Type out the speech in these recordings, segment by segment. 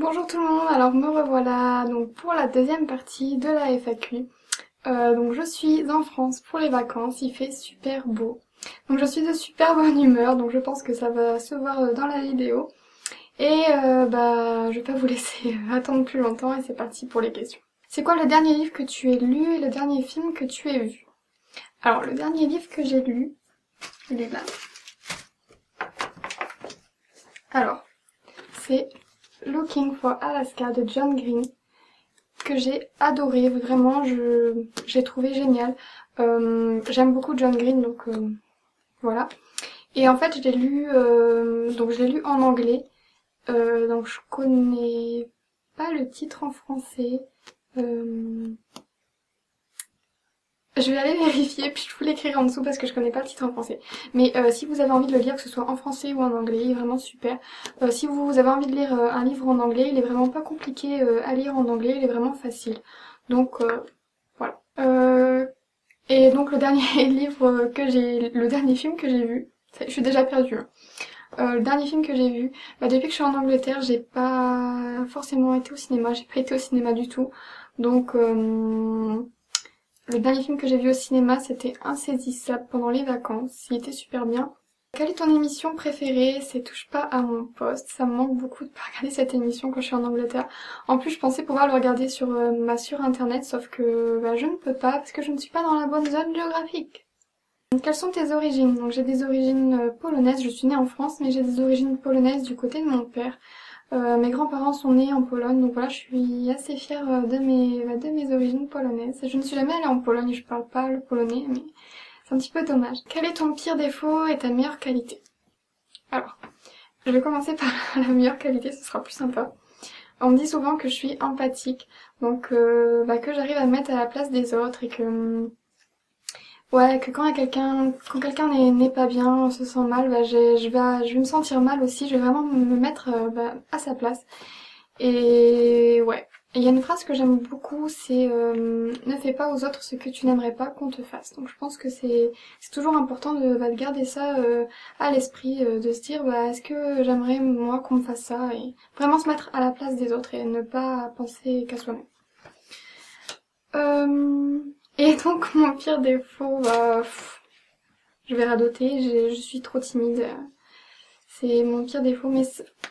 Bonjour tout le monde, alors me revoilà donc pour la deuxième partie de la FAQ. Donc je suis en France pour les vacances, il fait super beau. Donc je suis de super bonne humeur, donc je pense que ça va se voir dans la vidéo. Et je vais pas vous laisser attendre plus longtemps et c'est parti pour les questions. C'est quoi le dernier livre que tu aies lu et le dernier film que tu aies vu? Alors le dernier livre que j'ai lu, il est là. Alors, c'est Looking for Alaska de John Green, que j'ai adoré, vraiment, j'ai trouvé génial. J'aime beaucoup John Green, donc voilà. Et en fait, je l'ai lu en anglais, donc je connais pas le titre en français. Je vais aller vérifier, puis je vous l'écrirai en dessous parce que je connais pas le titre en français. Mais si vous avez envie de le lire, que ce soit en français ou en anglais, il est vraiment super. Si vous avez envie de lire un livre en anglais, il est vraiment pas compliqué à lire en anglais, il est vraiment facile. Donc voilà. Et donc le dernier le dernier film que j'ai vu, je suis déjà perdue, hein. Le dernier film que j'ai vu, depuis que je suis en Angleterre, j'ai pas forcément été au cinéma, j'ai pas été au cinéma du tout. Donc le dernier film que j'ai vu au cinéma, c'était Insaisissable pendant les vacances. Il était super bien. Quelle est ton émission préférée? C'est Touche pas à mon poste. Ça me manque beaucoup de pas regarder cette émission quand je suis en Angleterre. En plus, je pensais pouvoir le regarder sur internet, sauf que je ne peux pas parce que je ne suis pas dans la bonne zone géographique. Quelles sont tes origines? Donc j'ai des origines polonaises. Je suis née en France, mais j'ai des origines polonaises du côté de mon père. Mes grands-parents sont nés en Pologne, donc voilà, je suis assez fière de mes origines polonaises. Je ne suis jamais allée en Pologne, je parle pas le polonais, mais c'est un petit peu dommage. Quel est ton pire défaut et ta meilleure qualité? Alors, je vais commencer par la meilleure qualité, ce sera plus sympa. On me dit souvent que je suis empathique, donc que j'arrive à me mettre à la place des autres et que ouais, que quand quelqu'un n'est pas bien, se sent mal, je vais me sentir mal aussi, je vais vraiment me mettre à sa place. Et ouais. Et il y a une phrase que j'aime beaucoup, c'est ne fais pas aux autres ce que tu n'aimerais pas qu'on te fasse. Donc je pense que c'est toujours important de garder ça à l'esprit, de se dire est-ce que j'aimerais moi qu'on me fasse ça et vraiment se mettre à la place des autres et ne pas penser qu'à soi-même. Et donc mon pire défaut, je vais radoter, je suis trop timide. C'est mon pire défaut, mais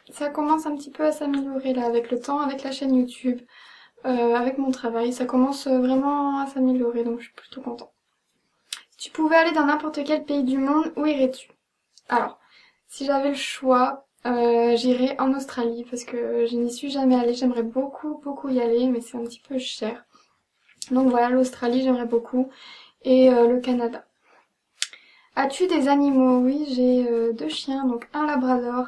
ça commence un petit peu à s'améliorer là avec le temps, avec la chaîne YouTube, avec mon travail. Ça commence vraiment à s'améliorer, donc je suis plutôt contente. Si tu pouvais aller dans n'importe quel pays du monde, où irais-tu? Alors, si j'avais le choix, j'irais en Australie parce que je n'y suis jamais allée. J'aimerais beaucoup y aller, mais c'est un petit peu cher. Donc voilà, l'Australie, j'aimerais beaucoup. Et le Canada. As-tu des animaux? Oui, j'ai 2 chiens, donc un labrador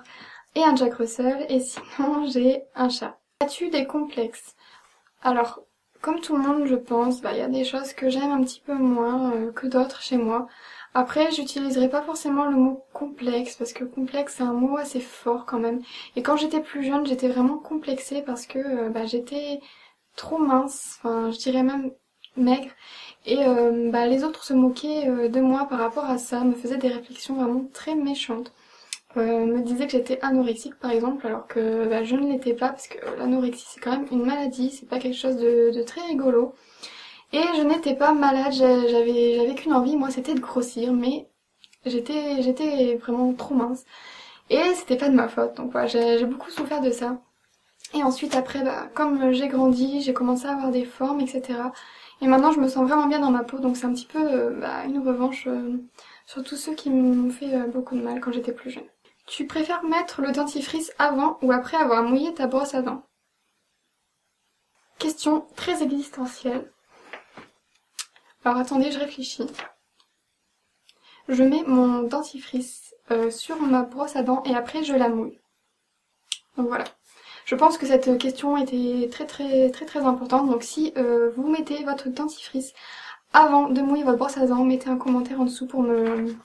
et un Jack Russell, et sinon j'ai un chat. As-tu des complexes? Alors, comme tout le monde, je pense, il y a des choses que j'aime un petit peu moins que d'autres chez moi. Après, j'utiliserai pas forcément le mot complexe, parce que complexe c'est un mot assez fort quand même. Et quand j'étais plus jeune, j'étais vraiment complexée parce que j'étais trop mince, enfin je dirais même maigre. Et les autres se moquaient de moi par rapport à ça, me faisaient des réflexions vraiment très méchantes. Me disaient que j'étais anorexique par exemple, alors que je ne l'étais pas, parce que l'anorexie c'est quand même une maladie, c'est pas quelque chose de très rigolo. Et je n'étais pas malade, j'avais qu'une envie, moi c'était de grossir, mais j'étais vraiment trop mince. Et c'était pas de ma faute, donc voilà, j'ai beaucoup souffert de ça. Et ensuite après, comme j'ai grandi, j'ai commencé à avoir des formes, etc. Et maintenant je me sens vraiment bien dans ma peau, donc c'est un petit peu une revanche sur tous ceux qui m'ont fait beaucoup de mal quand j'étais plus jeune. Tu préfères mettre le dentifrice avant ou après avoir mouillé ta brosse à dents? Question très existentielle. Alors attendez, je réfléchis. Je mets mon dentifrice sur ma brosse à dents et après je la mouille. Donc voilà. Je pense que cette question était très importante. Donc si vous mettez votre dentifrice avant de mouiller votre brosse à dents, mettez un commentaire en dessous pour me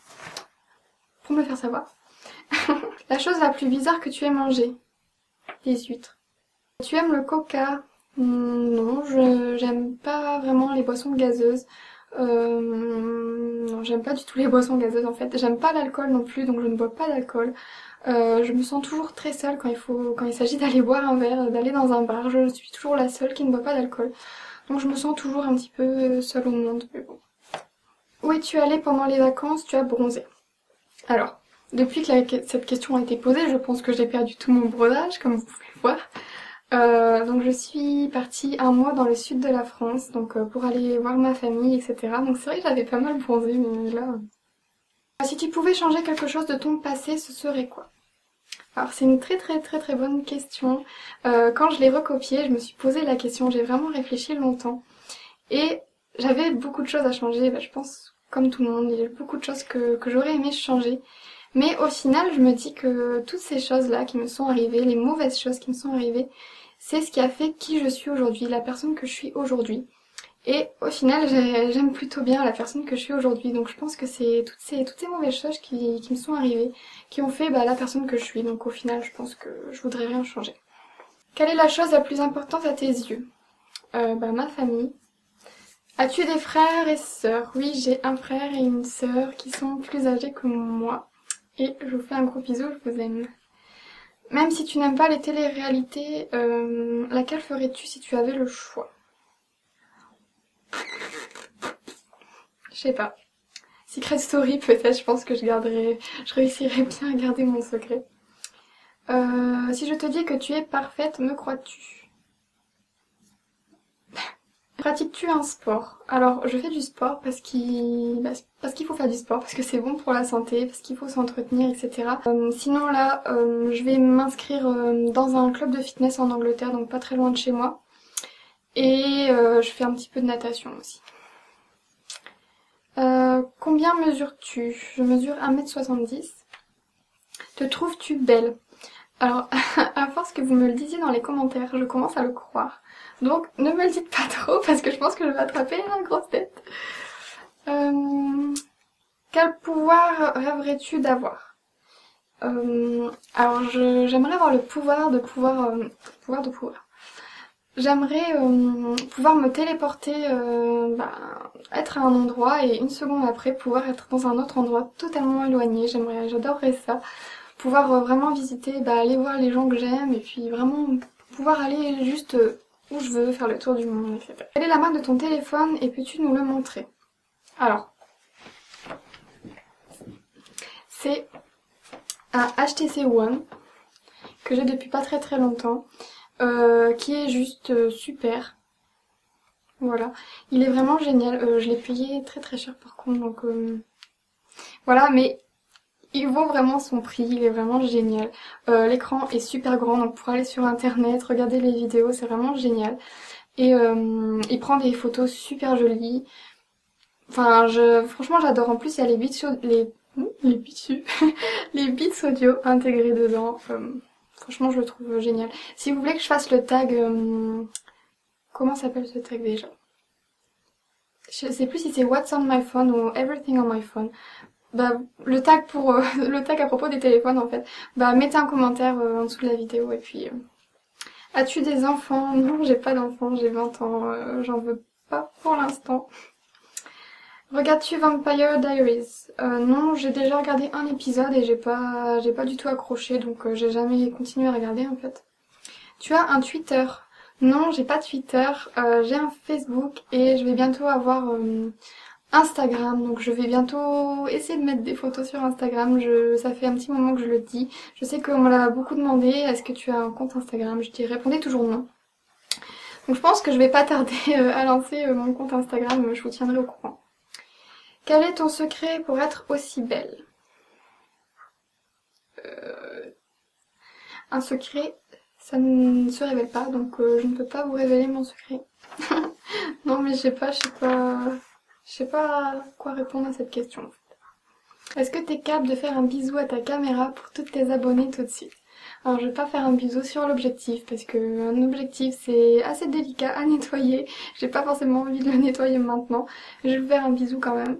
le faire savoir. La chose la plus bizarre que tu aies mangée? Les huîtres. Tu aimes le coca? Non, j'aime pas vraiment les boissons gazeuses. Non, j'aime pas du tout les boissons gazeuses en fait. J'aime pas l'alcool non plus, donc je ne bois pas d'alcool. Je me sens toujours très seule quand il s'agit d'aller boire un verre, d'aller dans un bar. Je suis toujours la seule qui ne boit pas d'alcool. Donc je me sens toujours un petit peu seule au monde, mais bon. Où es-tu allée pendant les vacances? Tu as bronzé. Alors, depuis que cette question a été posée, je pense que j'ai perdu tout mon bronzage, comme vous pouvez le voir. Donc je suis partie un mois dans le sud de la France, donc pour aller voir ma famille, etc. Donc c'est vrai que j'avais pas mal bronzé, mais là... Si tu pouvais changer quelque chose de ton passé, ce serait quoi? Alors c'est une très bonne question. Quand je l'ai recopiée, je me suis posé la question, j'ai vraiment réfléchi longtemps. Et j'avais beaucoup de choses à changer, je pense comme tout le monde, il y a beaucoup de choses que j'aurais aimé changer. Mais au final, je me dis que toutes ces choses-là qui me sont arrivées, les mauvaises choses qui me sont arrivées, c'est ce qui a fait qui je suis aujourd'hui, la personne que je suis aujourd'hui. Et au final, j'aime plutôt bien la personne que je suis aujourd'hui. Donc je pense que c'est toutes ces mauvaises choses qui me sont arrivées, qui ont fait la personne que je suis. Donc au final, je pense que je voudrais rien changer. Quelle est la chose la plus importante à tes yeux? Ma famille. As-tu des frères et sœurs? Oui, j'ai un frère et une sœur qui sont plus âgés que moi. Et je vous fais un gros bisou, je vous aime. Même si tu n'aimes pas les téléréalités, laquelle ferais-tu si tu avais le choix? Je sais pas. Secret Story peut-être, je pense que je réussirais bien à garder mon secret. Si je te dis que tu es parfaite, me crois-tu? Pratiques-tu un sport? Alors, je fais du sport parce qu'il faut faire du sport, parce que c'est bon pour la santé, parce qu'il faut s'entretenir, etc. Sinon là, je vais m'inscrire dans un club de fitness en Angleterre, donc pas très loin de chez moi. Et je fais un petit peu de natation aussi. Combien mesures-tu? Je mesure 1m70. Te trouves-tu belle? Alors, à force que vous me le disiez dans les commentaires, je commence à le croire. Donc, ne me le dites pas trop parce que je pense que je vais attraper la grosse tête. Quel pouvoir rêverais-tu d'avoir? Alors, j'aimerais avoir le pouvoir de pouvoir... J'aimerais pouvoir me téléporter, être à un endroit et une seconde après pouvoir être dans un autre endroit totalement éloigné. J'adorerais ça. Pouvoir vraiment visiter, aller voir les gens que j'aime et puis vraiment pouvoir aller juste où je veux, faire le tour du monde, etc. Quelle est la marque de ton téléphone et peux-tu nous le montrer? Alors, c'est un HTC One que j'ai depuis pas très longtemps, qui est juste super. Voilà, il est vraiment génial. Je l'ai payé très cher par contre, donc voilà, mais il vaut vraiment son prix, il est vraiment génial. L'écran est super grand, donc pour aller sur internet, regarder les vidéos, c'est vraiment génial. Et il prend des photos super jolies. Enfin, franchement j'adore. En plus il y a les les bits audio intégrés dedans. Franchement je le trouve génial. Si vous voulez que je fasse le tag... comment s'appelle ce tag déjà? Je sais plus si c'est What's on my phone ou Everything on my phone. Le tag pour le tag à propos des téléphones en fait. Mettez un commentaire en dessous de la vidéo et puis as-tu des enfants? Non, j'ai pas d'enfants, j'ai 20 ans, j'en veux pas pour l'instant. Regardes-tu Vampire Diaries? Non, j'ai déjà regardé un épisode et j'ai pas du tout accroché, donc j'ai jamais continué à regarder en fait. Tu as un Twitter? Non, j'ai pas de Twitter, j'ai un Facebook et je vais bientôt avoir Instagram, donc je vais bientôt essayer de mettre des photos sur Instagram. Ça fait un petit moment que je le dis. Je sais qu'on me l'a beaucoup demandé, est-ce que tu as un compte Instagram? Je répondais toujours non. Donc je pense que je vais pas tarder à lancer mon compte Instagram, je vous tiendrai au courant. Quel est ton secret pour être aussi belle? Un secret, ça ne se révèle pas, donc je ne peux pas vous révéler mon secret. Non mais je sais pas quoi répondre à cette question en fait. Est-ce que t'es capable de faire un bisou à ta caméra pour toutes tes abonnés tout de suite? Alors je vais pas faire un bisou sur l'objectif parce que un objectif c'est assez délicat à nettoyer. J'ai pas forcément envie de le nettoyer maintenant. Je vais faire un bisou quand même.